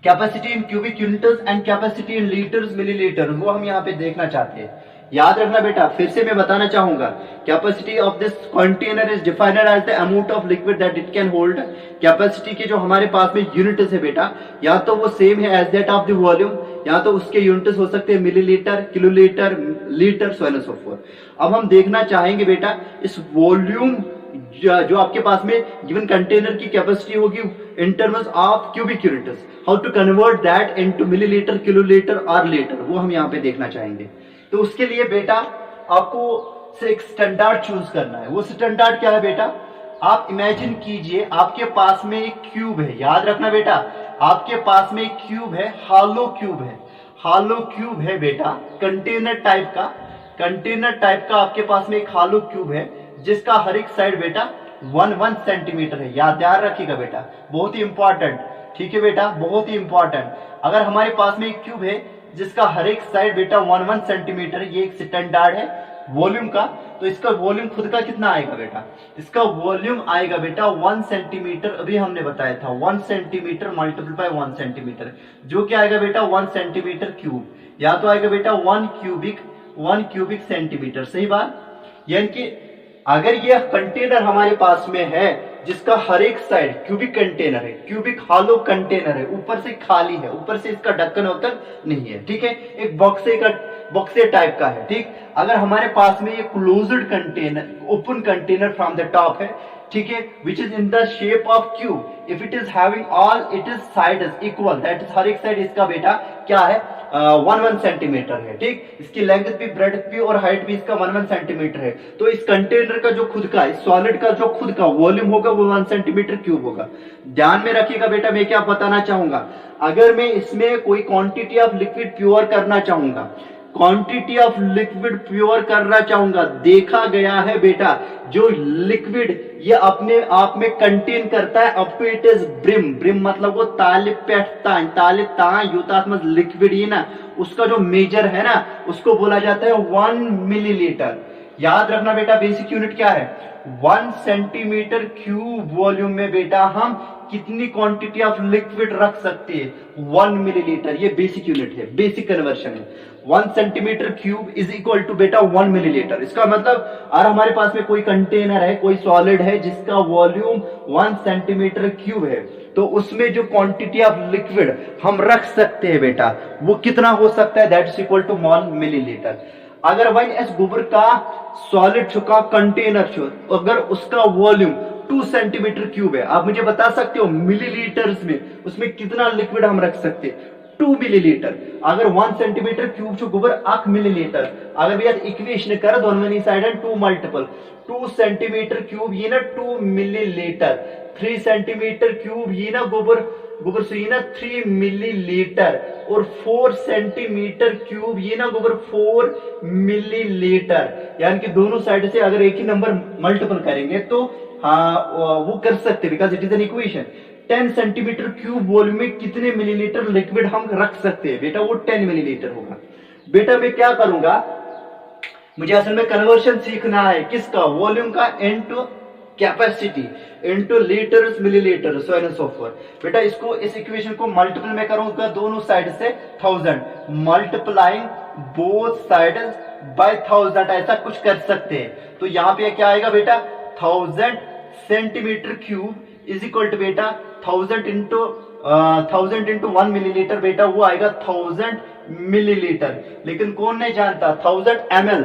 capacity in cubic units and capacity in litres, millilitre, वो हम यहाँ पे देखना चाहते हैं। याद रखना बेटा, फिर से मैं बताना चाहूंगा, capacity of this container is defined as the amount of liquid that it can hold. Capacity के जो हमारे पास में यूनिट्स है बेटा, या तो वो सेम है as that of the volume, या तो उसके यूनिट्स हो सकते हैं millilitre, kilolitre, litre, so and so forth. अब हम देखना चाहेंगे बेटा इस वॉल्यूम जो आपके पास में गिवन कंटेनर की कैपेसिटी होगी in terms of cubic units, how to convert that into millilitre, kilolitre और लीटर, वो हम यहाँ पे देखना चाहेंगे। तो उसके लिए बेटा आपको से एक स्टैंडर्ड चूज करना है। वो स्टैंडर्ड क्या है बेटा, आप इमेजिन कीजिए आपके पास में एक क्यूब है। याद रखना बेटा, आपके पास में एक क्यूब है, हॉलो क्यूब है बेटा, कंटेनर टाइप का आपके पास में एक हॉलो क्यूब है, जिसका हर एक साइड बेटा 1 सेंटीमीटर है। याद रखिएगा बेटा, बहुत ही इंपॉर्टेंट। ठीक है बेटा, बहुत ही इंपॉर्टेंट। अगर हमारे पास में एक क्यूब है जिसका हर एक साइड बेटा 1 सेंटीमीटर, ये एक स्टैंडर्ड है वॉल्यूम का, तो इसका वॉल्यूम खुद का कितना आएगा बेटा, इसका वॉल्यूम आएगा बेटा 1 सेंटीमीटर, अभी हमने बताया था 1 सेंटीमीटर मल्टीप्लाई बाय 1 सेंटीमीटर, जो क्या आएगा बेटा 1 सेंटीमीटर क्यूब, या तो आएगा बेटा 1 क्यूबिक सेंटीमीटर। सही बात। यानी कि अगर यह कंटेनर हमारे पास में है जिसका हर एक साइड क्यूबिक कंटेनर है, क्यूबिक हॉलो कंटेनर है, ऊपर से खाली है, ऊपर से इसका ढक्कन वक्कन नहीं है, ठीक है, एक बॉक्से टाइप का है। ठीक, अगर हमारे पास में ये closed container, open container from the top है, ठीक है, which is in the shape of cube, if it is having all it is sides equal, that is हर एक साइड इसका बेटा क्या है 1 सेंटीमीटर है। ठीक, इसकी लेंथ भी, ब्रेड्थ भी और हाइट भी इसका 1 सेंटीमीटर है। तो इस कंटेनर का जो खुद का, इस सॉलिड का जो खुद का वॉल्यूम होगा वो 1 सेंटीमीटर क्यूब होगा। ध्यान में रखिएगा बेटा, मैं क्या बताना चाहूंगा, अगर मैं इसमें कोई क्वांटिटी ऑफ लिक्विड प्योर करना चाहूंगा, देखा गया है बेटा जो लिक्विड ये अपने आप में कंटेन करता है up to it is brim मतलब वो ताले युतात्मक लिक्विड ही ना, उसका जो मेजर है ना उसको बोला जाता है 1 मिलीलीटर। याद रखना बेटा, बेसिक यूनिट क्या है, 1 सेंटीमीटर क्यूब वॉल्यूम में बेटा हम कितनी क्वांटिटी ऑफ लिक्विड रख सकते हैं, 1 मिलीलीटर। ये बेसिक यूनिट है, बेसिक कन्वर्शन है। 1 centimetre cube is equal to बेटा 1 मिलीलीटर। इसका मतलब अगर हमारे पास में कोई कंटेनर है, कोई सॉलिड है जिसका वॉल्यूम 1 सेंटीमीटर क्यूब है, तो उसमें जो क्वांटिटी ऑफ लिक्विड हम रख सकते हैं बेटा वो कितना हो सकता है, that is equal to 1 millilitre. अगर 1s गोबर का सॉलिड चुका कंटेनर छो, अगर उसका वॉल्यूम 2 सेंटीमीटर क्यूब है, आप मुझे बता सकते हो मिलीलीटर्स में उसमें कितना लिक्विड हम रख सकते हैं, 2 मिलीलीटर। अगर 1 सेंटीमीटर क्यूब जो गोबर 1 मिलीलीटर, अगर भैया इक्वेशन कर दोनों नी side and 2 multiple 2 centimetre cube ये ना 2 मिलीलीटर, 3 सेंटीमीटर क्यूब ये ना गोबर से ये ना 3 मिलीलीटर, और 4 सेंटीमीटर क्यूब ये ना गोबर 4 मिलीलीटर। यानी कि दोनों साइड से अगर एक ही नंबर मल्टीपल करेंगे तो वो कर सकते, because it is an equation. 10 centimetre cube volume में कितने मिलीलीटर लिक्विड हम रख सकते हैं बेटा, वो 10 मिलीलीटर होगा। बेटा मैं क्या करूंगा, मुझे असल में कन्वर्शन सीखना है किसका, वॉल्यूम का into capacity into litres millilitre so and so fourth. बेटा इसको इस इक्वेशन को मल्टीपल में करूंगा दोनों साइड से 1000, मल्टीप्लाइंग बोथ साइड्स बाय 1000, ऐसा कुछ कर सकते हैं। तो यहाँ पे क्या आएगा बेटा, 1000 centimetre cube is equal to बेटा 1000 इंटू 1 मिलीलीटर, बेटा वो आएगा 1000 मिलीलीटर। लेकिन कौन नहीं जानता 1000 ml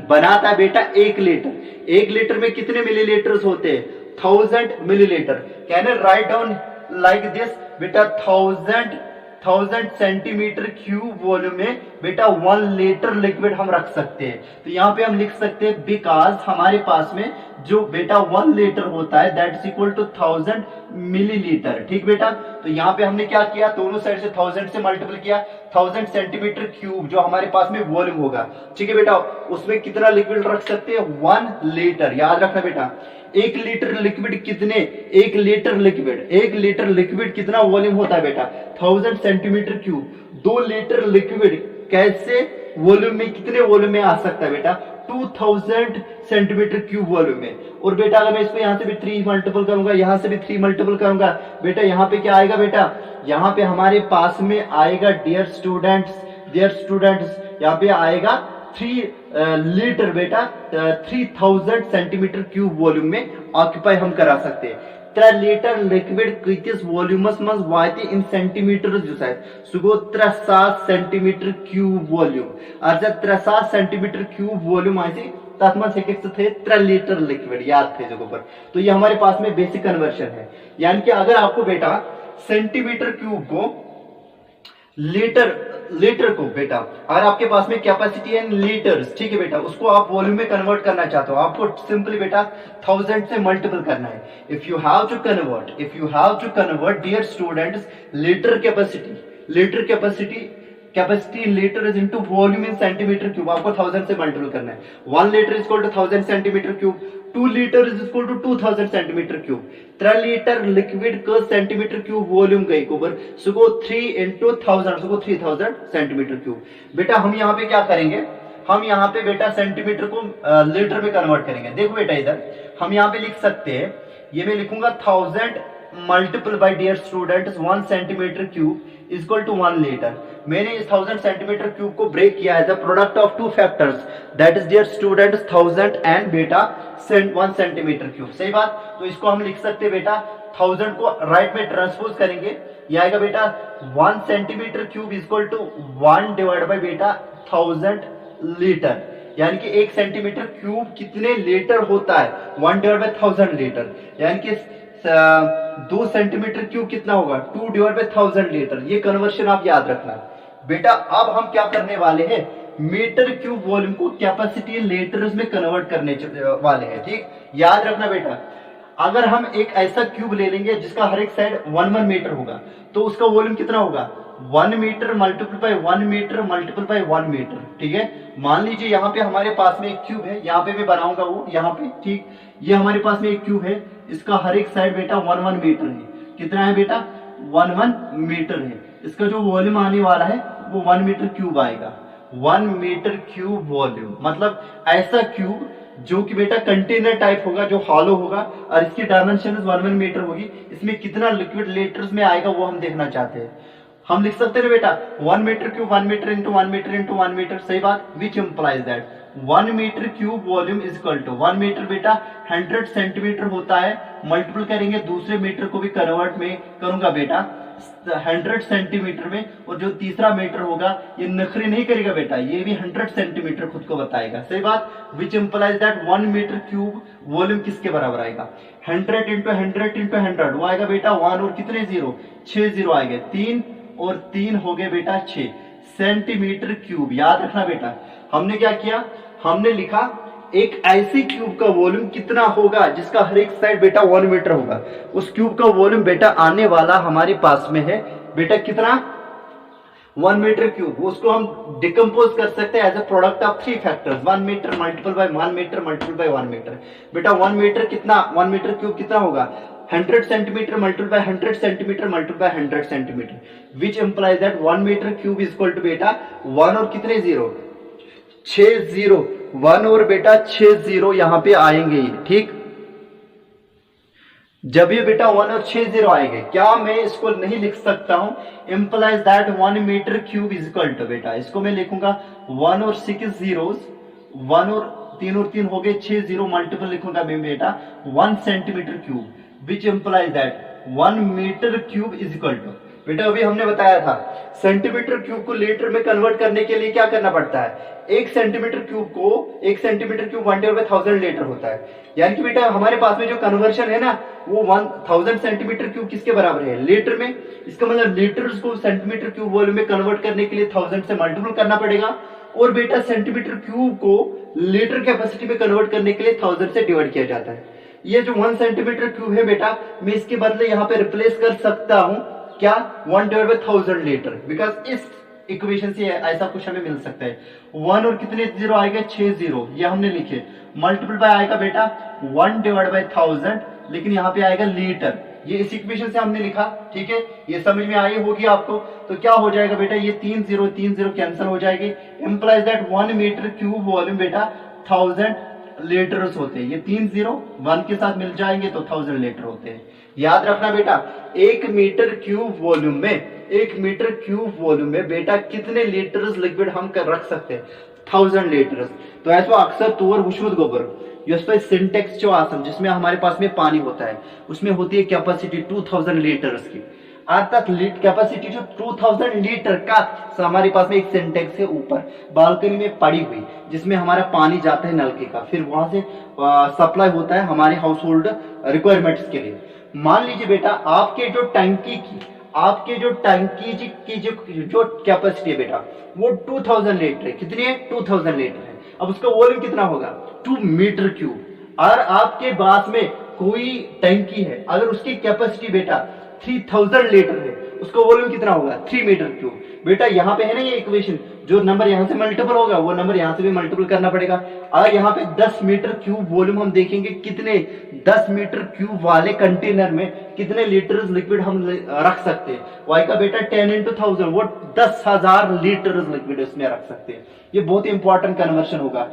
बनाता है बेटा 1 लीटर। 1 लीटर में कितने मिलीलीटर्स होते हैं, 1000 millilitre. Can I write down like this बेटा, 1000 सेंटीमीटर क्यूब वॉल्यूम में बेटा 1 लीटर लिक्विड हम रख सकते हैं। तो यहाँ पे हम लिख सकते हैं बिकॉज हमारे पास में जो बेटा 1 लीटर होता है that is equal to 1000 millilitre. ठीक बेटा, तो यहाँ पे हमने क्या किया, दोनों साइड से 1000 से मल्टीपल किया, 1000 सेंटीमीटर क्यूब जो हमारे पास में वॉल्यूम होगा। ठीक है बेटा, उसमें कितना लिक्विड रख सकते हैं, 1 लीटर। याद रखना बेटा 1 लीटर लिक्विड कितने, 1 लीटर लिक्विड कितना वॉल्यूम होता है बेटा, 1000 सेंटीमीटर क्यूब। 2 लीटर लिक्विड कैसे वॉल्यूम में, कितने वॉल्यूम में आ सकता है बेटा, 2000 सेंटीमीटर क्यूब वॉल्यूम में। और बेटा अगर मैं इसको यहां से भी 3 मल्टीपल करूंगा, यहां से भी 3 मल्टीपल करूंगा, बेटा यहां पे क्या आएगा बेटा, यहां पे हमारे पास में आएगा डियर स्टूडेंट्स यहाँ पे आएगा 3 लीटर बेटा 3000 सेंटीमीटर क्यूब वॉल्यूम में ऑक्यूपाई हम करा सकते हैं। 3 लीटर लिक्विड किस वॉल्यूमस मज वाती इन सेंटीमीटर जो है सुगो 300 सेंटीमीटर क्यूब वॉल्यूम। और जब 300 सेंटीमीटर क्यूब वॉल्यूम आए तथ मज थे 3 लीटर लिक्विड, याद थे जो पर। तो ये हमारे पास में बेसिक कन्वर्शन है। यानी कि अगर आपको बेटा सेंटीमीटर क्यूब को लीटर को बेटा, अगर आपके पास में कैपेसिटी है लीटर्स, ठीक है बेटा, उसको आप वॉल्यूम में कन्वर्ट करना चाहते हो, आपको सिंपली बेटा 1000 से मल्टीपल करना है। If you have to convert dear students litre capacity litre is into volume in centimetre cube, आपको 1000 से मल्टीपल करना है। 1 litre is equal to 1000 centimetre cube, 2 litre is equal to 2000 centimetre cube. 3 litre liquid का centimetre cube volume गई ऊपर सुको 3 into 1000 सुको 3000 centimetre cube. बेटा हम यहाँ पे क्या करेंगे, हम यहाँ पे बेटा सेंटीमीटर को लीटर में कन्वर्ट करेंगे। देखो बेटा इधर हम यहाँ पे लिख सकते हैं, ये मैं लिखूंगा 1000 multiple by dear students 1 centimetre cube is equal to 1 litre. मैंने इस 1000 सेंटीमीटर क्यूब को ब्रेक किया है the product of 2 factors, that is dear students 1000 and बेटा 1 सेंटीमीटर क्यूब। सही बात, तो इसको हम लिख सकते हैं बेटा 1000 को राइट में ट्रांसपोज करेंगे, ये आएगा बेटा 1 centimetre cube is equal to 1 divide by बेटा 1000 लीटर। यानी कि 1 सेंटीमीटर क्यूब कितने लीटर होता है, 1 डिवाइड बाय 1000 लीटर। यानी कि 2 सेंटीमीटर क्यूब कितना होगा, 2 डिवाइड बाय 1000 लीटर। ये कन्वर्शन आप याद रखना बेटा। अब हम क्या करने वाले हैं, मीटर क्यूब वॉल्यूम को कैपेसिटी लीटर्स में कन्वर्ट करने वाले हैं। ठीक, याद रखना बेटा, अगर हम एक ऐसा क्यूब ले लेंगे जिसका हर एक साइड 1 मीटर होगा, तो उसका वॉल्यूम कितना होगा, 1 metre multiple by 1 metre multiple by 1 metre. ठीक है, मान लीजिए यहाँ पे हमारे पास में एक क्यूब है, यहाँ पे मैं बनाऊंगा वो यहाँ पे। ठीक, ये हमारे पास में एक क्यूब है, इसका हर एक साइड बेटा 1 मीटर है। कितना है बेटा, 1 मीटर है। इसका जो वॉल्यूम आने वाला है वो 1 मीटर क्यूब आएगा। 1 मीटर क्यूब वॉल्यूम मतलब ऐसा क्यूब जो कि बेटा कंटेनर टाइप होगा, जो हॉलो होगा, और इसकी डायमेंशन 1 मीटर होगी। इसमें कितना लिक्विड लीटर्स में आएगा वो हम देखना चाहते हैं। हम लिख सकते हैं बेटा 1 metre cube 1 metre into 1 metre into 1 metre, सही बात, which implies that 1 metre cube volume is equal to 1 metre बेटा 100 सेंटीमीटर होता है, मल्टीपल करेंगे दूसरे मीटर को भी कन्वर्ट में करूंगा बेटा 100 सेंटीमीटर में, और जो तीसरा मीटर होगा ये नखरी नहीं करेगा बेटा, ये भी 100 सेंटीमीटर खुद को बताएगा, सही बात, which implies that 1 metre cube volume किसके बराबर आएगा 100 इंटू 100 इंटू 100, वो आएगा बेटा 1 और कितने जीरो 6 जीरो आएंगे, 3 और 3 हो गए बेटा 6 सेंटीमीटर क्यूब। याद रखना बेटा हमने क्या किया, हमने लिखा एक ऐसी क्यूब का वॉल्यूम कितना होगा जिसका हर एक साइड बेटा 1 मीटर होगा, उस क्यूब का वॉल्यूम बेटा आने वाला हमारे पास में है बेटा कितना 1 मीटर क्यूब। उसको हम डिकम्पोज कर सकते हैं as a product of 3 factors 1 metre multiple by 1 metre multiple by 1 metre. बेटा 1 मीटर कितना 1 मीटर क्यूब कितना होगा 100 centimetre multiple by 100 centimetre multiple by 100 centimetre, which implies that 1 metre cube is equal to बेटा 1 और कितने जीरो 6 जीरो 1 और बेटा 6 zero यहां पे आएंगे, ठीक, जब ये बेटा 1 और 6 जीरो आएंगे, क्या मैं इसको नहीं लिख सकता हूं implies that 1 metre cube is equal to बेटा, इसको मैं लिखूंगा 1 और 6 जीरोस 1 और 3 हो गए 6 जीरो मल्टीपल लिखूंगा मैं बेटा 1 centimetre cube, which implies that 1 metre cube is equal to बेटा अभी हमने बताया था सेंटीमीटर क्यूब को लीटर में कन्वर्ट करने के लिए क्या करना पड़ता है, 1 सेंटीमीटर क्यूब 1/1000 लीटर होता है, यानी कि बेटा हमारे पास में जो कन्वर्शन है ना वो 1000 सेंटीमीटर क्यूब किसके बराबर है लीटर में, इसका मतलब लीटर्स को सेंटीमीटर क्यूब वॉल्यूम में कन्वर्ट करने के लिए 1000 से मल्टीपल करना पड़ेगा, और बेटा सेंटीमीटर क्यूब को लीटर कैपेसिटी में कन्वर्ट करने के लिए 1000 से डिवाइड किया जाता है। ये जो 1 सेंटीमीटर क्यूब है बेटा मैं इसके बदले यहाँ पे रिप्लेस कर सकता हूं क्या 1/1000 लीटर, बिकॉज इस इक्वेशन से ऐसा कुछ हमें मिल सकता है 1 और कितने जीरो आएगा 6 जीरो, ये हमने लिखे, मल्टीपल बाय आएगा बेटा 1/1000, लेकिन यहाँ पे आएगा लीटर, ये इस इक्वेशन से हमने लिखा, ठीक है, ये समझ में आई होगी आपको। तो क्या हो जाएगा बेटा ये 3 जीरो कैंसिल हो जाएंगे, implies that 1 metre cube volume बेटा 1000 लीटर्स होते हैं, ये 3 जीरो 1 के साथ मिल जाएंगे तो 1000 लीटर होते हैं। याद रखना बेटा 1 मीटर क्यूब वॉल्यूम में बेटा कितने लीटर्स लिक्विड हम कर रख सकते हैं 1000 लीटर्स। तो ऐसा अक्सर तोवर हुशमुद गोबर सिंटेक्स जो आसम जिसमें हमारे पास में पानी होता है उसमें होती है कैपेसिटी 2000 लीटर्स की, अर्थात कैपेसिटी जो 2000 लीटर का हमारे पास में एक सिंटेक्स है ऊपर बालकनी में पड़ी हुई जिसमें हमारा पानी जाता है नलके का, फिर वहां से सप्लाई होता है हमारे हाउस होल्ड रिक्वायरमेंट्स के लिए। मान लीजिए बेटा आपके जो टंकी की जो कैपेसिटी है बेटा वो 2000 लीटर है, कितनी है 2000 लीटर है, अब उसका वॉल्यूम कितना होगा 2 मीटर क्यूब, और आपके पास में कोई टंकी है अगर उसकी कैपेसिटी बेटा 3000 लीटर है उसका वॉल्यूम कितना होगा 3 मीटर क्यूब। बेटा यहाँ पे है ना ये इक्वेशन, जो नंबर यहाँ से मल्टीपल होगा वो नंबर यहाँ से भी मल्टीपल करना पड़ेगा, और यहाँ पे 10 मीटर क्यूब वॉल्यूम हम देखेंगे कितने 10 मीटर क्यूब वाले कंटेनर में कितने लीटर लिक्विड हम रख सकते हैं, वाई का बेटा 10 into 1000 वो 10,000 लीटर लिक्विड इसमें रख सकते हैं। ये बहुत ही इंपॉर्टेंट कन्वर्शन होगा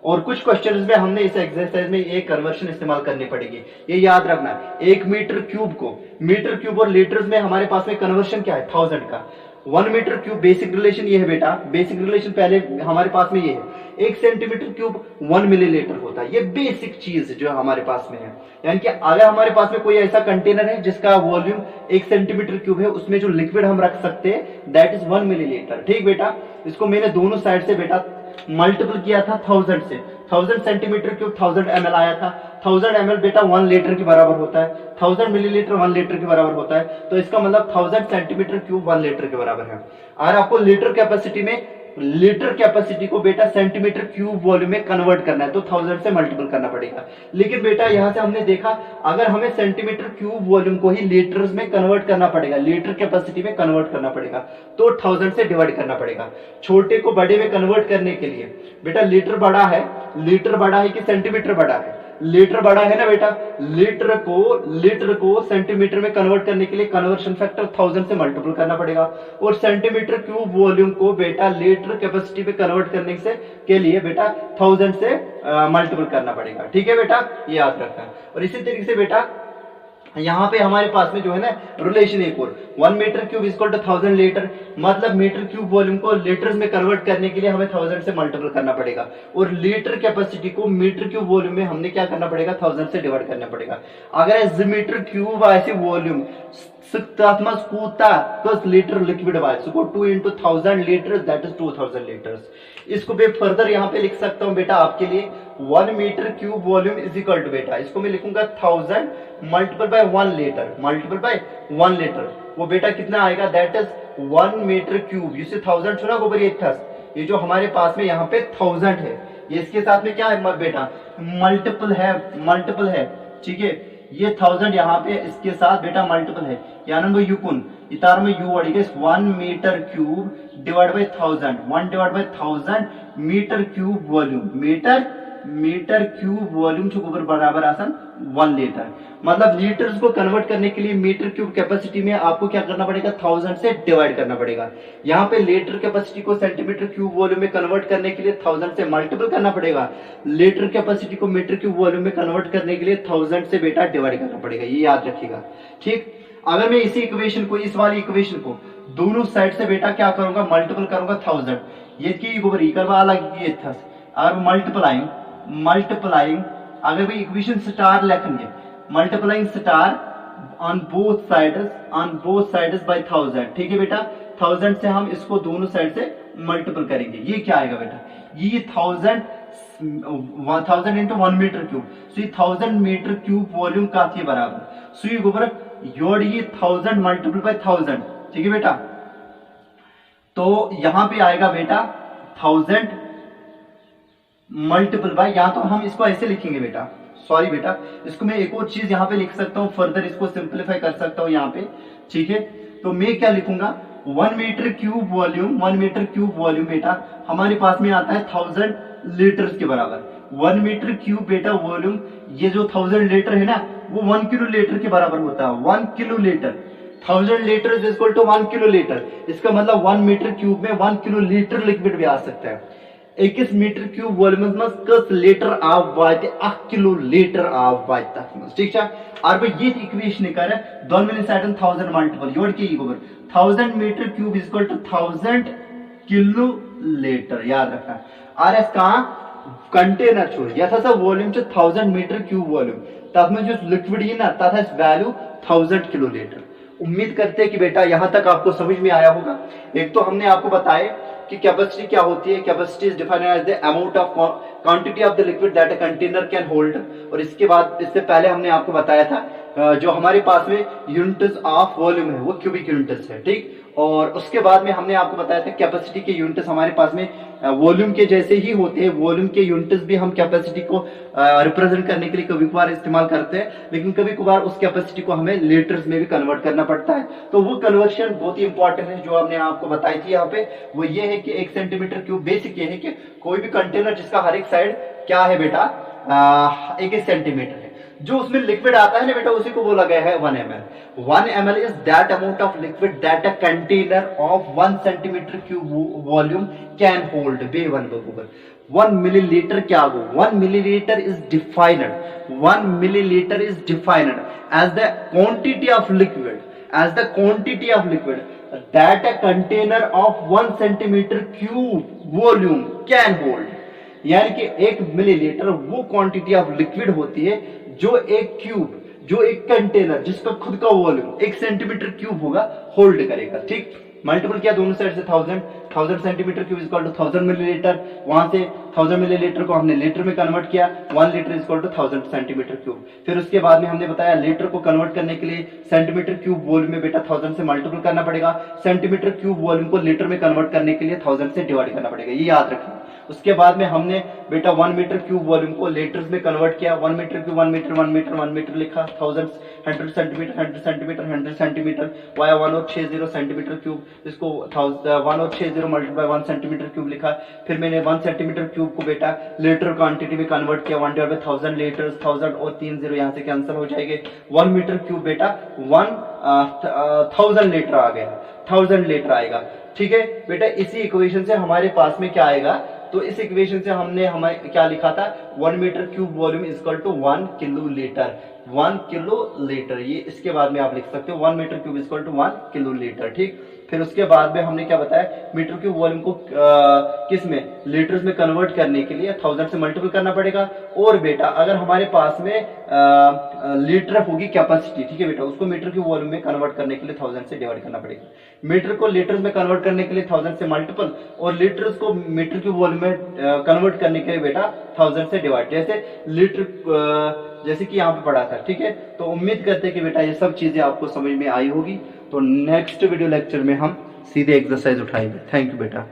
और कुछ क्वेश्चंस में हमने इस एक्सरसाइज में ये कन्वर्शन इस्तेमाल करनी पड़ेगी, ये याद रखना। 1 मीटर क्यूब को मीटर क्यूब और लीटर्स में हमारे पास में कन्वर्शन क्या है 1000 का। 1 मीटर क्यूब बेसिक रिलेशन ये है बेटा, बेसिक रिलेशन पहले हमारे पास में ये है 1 सेंटीमीटर क्यूब 1 मिलीलीटर होता है, ये बेसिक चीज जो हमारे पास में है। यानी कि अगर हमारे पास में कोई ऐसा कंटेनर है जिसका वॉल्यूम 1 सेंटीमीटर क्यूब है उसमें जो लिक्विड हम रख सकते हैं दैट इज 1 मिलीलीटर। ठीक बेटा, इसको मैंने दोनों साइड से बेटा मल्टीपल किया था 1000 से, 1000 सेंटीमीटर क्यूब 1000 ml आया था, 1000 ml बेटा 1 लीटर के बराबर होता है, 1000 मिलीलीटर 1 लीटर के बराबर होता है, तो इसका मतलब 1000 सेंटीमीटर क्यूब 1 लीटर के बराबर है। और आपको लीटर कैपेसिटी में लीटर कैपेसिटी को बेटा सेंटीमीटर क्यूब वॉल्यूम में कन्वर्ट करना है तो 1000 से मल्टीपल करना पड़ेगा। लेकिन बेटा यहां से हमने देखा अगर हमें सेंटीमीटर क्यूब वॉल्यूम को ही लीटर्स में कन्वर्ट करना पड़ेगा, लीटर कैपेसिटी में कन्वर्ट करना पड़ेगा तो 1000 से डिवाइड करना पड़ेगा। छोटे को बड़े में कन्वर्ट करने के लिए बेटा लीटर बड़ा है कि सेंटीमीटर बड़ा है, लीटर बड़ा है ना बेटा, लीटर को सेंटीमीटर में कन्वर्ट करने के लिए कन्वर्शन फैक्टर 1000 से मल्टीपल करना पड़ेगा, और सेंटीमीटर क्यूब वॉल्यूम को बेटा लीटर कैपेसिटी में कन्वर्ट करने से के लिए बेटा 1000 से मल्टीपल करना पड़ेगा। ठीक है बेटा, ये याद रखना है। और इसी तरीके से बेटा यहाँ पे हमारे पास में जो है ना रिलेशन एक और 1 metre cube is equal to 1000 litre, मतलब मीटर क्यूब वॉल्यूम को लीटर्स में कन्वर्ट करने के लिए हमें 1000 से मल्टीपल करना पड़ेगा, और लीटर कैपेसिटी को मीटर क्यूब वॉल्यूम में हमने क्या करना पड़ेगा, 1000 से डिवाइड करना पड़ेगा। अगर मीटर क्यूब ऐसे volume litre liquid so 2 into 1000 litres that is 2000 litres. इसको मैं फर्दर यहाँ पे लिख सकता हूँ बेटा आपके लिए 1 metre cube volume is equal to बेटा, इसको मैं लिखूंगा 1000 multiple by 1 litre, multiple by 1 litre, वो बेटा कितना आएगा, दैट इज 1 मीटर क्यूब। जिससे 1000 सुना गोबर, ये जो हमारे पास में यहाँ पे 1000 है, ये इसके साथ में क्या है बेटा, मल्टीपल है, ठीक है, ये 1000 यहाँ पे इसके साथ बेटा मल्टीपल है, यानी वो यूकुन इतार में यू अड़ी 1 metre cube divide by 1000, 1 divide by 1000 metre cube volume, metre cube volume जो ऊपर बराबर आसान 1 लीटर। मतलब लीटर्स को कन्वर्ट करने के लिए मीटर क्यूब कैपेसिटी में आपको क्या करना पड़ेगा, 1000 से डिवाइड करना पड़ेगा। यहाँ पे लीटर कैपेसिटी को सेंटीमीटर क्यूब वॉल्यूम में कन्वर्ट करने के लिए 1000 से मल्टीपल करना पड़ेगा, लीटर कैपेसिटी को मीटर क्यूब वॉल्यूम में कन्वर्ट करने के लिए 1000 से बेटा डिवाइड करना पड़ेगा, ये याद रखिएगा, ठीक। अगर मैं इसी इक्वेशन को, इस वाली इक्वेशन को दोनों साइड से बेटा क्या करूंगा, मल्टीपल करूंगा 1000, ये की ऊपर ही करवा अलग ये था, और मल्टीप्लाइंग अगर भी इक्वेशन स्टार लिखेंगे, multiplying star on both sides by 1000, ठीक है बेटा, 1000 से हम इसको दोनों साइड से मल्टीपल करेंगे, ये क्या आएगा बेटा, ये 1000 into 1 मीटर क्यूब, सो ये 1000 मीटर क्यूब वॉल्यूम का थी बराबर, सो ये गोबर योड़ ये 1000 मल्टीपल बाय 1000, ठीक है बेटा। तो यहां पे आएगा बेटा 1000 मल्टीपल बाय, या तो हम इसको ऐसे लिखेंगे बेटा, सॉरी बेटा, इसको मैं एक और चीज यहाँ पे लिख सकता हूँ, फर्दर इसको सिंप्लीफाई कर सकता हूँ यहाँ पे, ठीक है। तो मैं क्या लिखूंगा, 1 मीटर क्यूब वॉल्यूम बेटा हमारे पास में आता है 1000 लीटर्स के बराबर। 1 मीटर क्यूब बेटा वॉल्यूम, ये जो 1000 लीटर है ना, वो 1 किलो लीटर के बराबर होता है, 1 kilolitre, 1000 litre is equal to 1 kilolitre. इसका मतलब 1 मीटर क्यूब में 1 किलो लीटर लिक्विड भी आ सकता है। 21 मीटर क्यूब वॉल्यूम में कस लीटर आब वात 1 किलो लीटर आब वात तक में, ठीक है। और ये इक्वेशन कर दोन मिली साइडन 1000 मल्टीपल योड़ के गोबर 1000 metre cube is equal to 1000 kilolitre, याद रखना। और इसका कंटेनर छोड़ यथा वॉल्यूम 1000 मीटर क्यूब वॉल्यूम, तब में जो लिक्विड है ना तथा वैल्यू 1000 किलो लीटर। उम्मीद करते हैं कि बेटा यहां तक आपको समझ में आया होगा। एक तो हमने आपको बताया कि कैपेसिटी क्या होती है, capacity is defined as the amount of quantity of the liquid that a container can hold. और इसके बाद, इससे पहले हमने आपको बताया था जो हमारे पास में यूनिट्स ऑफ वॉल्यूम है वो क्यूबिक यूनिट्स है, ठीक। और उसके बाद में हमने आपको बताया था कैपेसिटी के यूनिट्स हमारे पास में वॉल्यूम के जैसे ही होते हैं। वॉल्यूम के यूनिट्स भी हम कैपेसिटी को रिप्रेजेंट करने के लिए कभी कभार इस्तेमाल करते हैं, लेकिन कभी कभार उस कैपेसिटी को हमें लीटर्स में भी कन्वर्ट करना पड़ता है। तो वो कन्वर्शन बहुत ही इंपॉर्टेंट है जो हमने आपको बताई थी यहाँ पे, वो ये है कि 1 सेंटीमीटर क्यूब, बेसिक ये है कि कोई भी कंटेनर जिसका हर एक साइड क्या है बेटा 1 सेंटीमीटर है, जो उसमें लिक्विड आता है ना बेटा उसी को बोला गया है 1 ml। 1 ml is that amount of liquid that a container of 1 centimetre cube volume can hold. बे 1 मिलीलीटर क्या हो, 1 millilitre is defined, 1 millilitre is defined as the quantity of liquid, that a container of 1 centimetre cube volume can hold. यानी कि 1 millilitre वो quantity of liquid होती है जो एक कंटेनर जिसका खुद का वॉल्यूम 1 सेंटीमीटर क्यूब होगा होल्ड करेगा, ठीक। मल्टीपल किया दोनों साइड से 1000 centimetre cube equal to 1000 millilitre, वहां से 1000 मिलीलीटर को हमने लीटर में कन्वर्ट किया, 1 litre equal to 1000 centimetre cube. फिर उसके बाद में हमने बताया लीटर को कन्वर्ट करने के लिए सेंटीमीटर क्यूब वॉल्यूम में बेटा 1000 से मल्टीपल करना पड़ेगा, सेंटीमीटर क्यूब वॉल्यूम को लीटर में कन्वर्ट करने के लिए 1000 से डिवाइड करना पड़ेगा, ये याद रखना। उसके बाद में हमने बेटा 1 मीटर क्यूब वॉल्यूम को लीटर्स में कन्वर्ट किया, 1 मीटर क्यूब 1 मीटर लिखा, 100 सेंटीमीटर वाया 1060 सेंटीमीटर क्यूब, इसको 1060 मल्टीप्लाई 1 सेंटीमीटर क्यूब लिखा। फिर मैंने 1 सेंटीमीटर क्यूब को बेटा लीटर क्वांटिटी में कन्वर्ट किया, 1/1000 लीटर्स, 1000 और 30 यहाँ से कैंसिल हो जाएंगे। 1 मीटर क्यूब बेटा 1000 लीटर आ गया, 1000 लीटर आएगा, ठीक है बेटा। इसी इक्वेशन से हमारे पास में क्या आएगा, तो इस इक्वेशन से हमने हमें क्या लिखा था 1 metre cube volume is equal to 1 kilolitre. 1 kilolitre, ये इसके बाद में आप लिख सकते हो 1 metre cube is equal to 1 kilolitre. ठीक, फिर उसके बाद में हमने क्या बताया, मीटर क्यूब वॉल्यूम को किस में, लीटर्स में कन्वर्ट करने के लिए 1000 से मल्टीपल करना पड़ेगा। और बेटा अगर हमारे पास में लीटर होगी कैपेसिटी, ठीक है बेटा, उसको मीटर क्यूब वॉल्यूम में कन्वर्ट करने के लिए 1000 से डिवाइड करना पड़ेगा। मीटर को लीटर्स में कन्वर्ट करने के लिए 1000 से मल्टीपल, और लीटर्स को मीटर क्यूब वॉल्यूम में कन्वर्ट करने के लिए बेटा 1000 से डिवाइड। जैसे लीटर जैसे कि यहाँ पे पढ़ा था। ठीक है, तो उम्मीद करते हैं कि बेटा ये सब चीजें आपको समझ में आई होगी। तो नेक्स्ट वीडियो लेक्चर में हम सीधे एक्सरसाइज उठाएंगे। थैंक यू बेटा।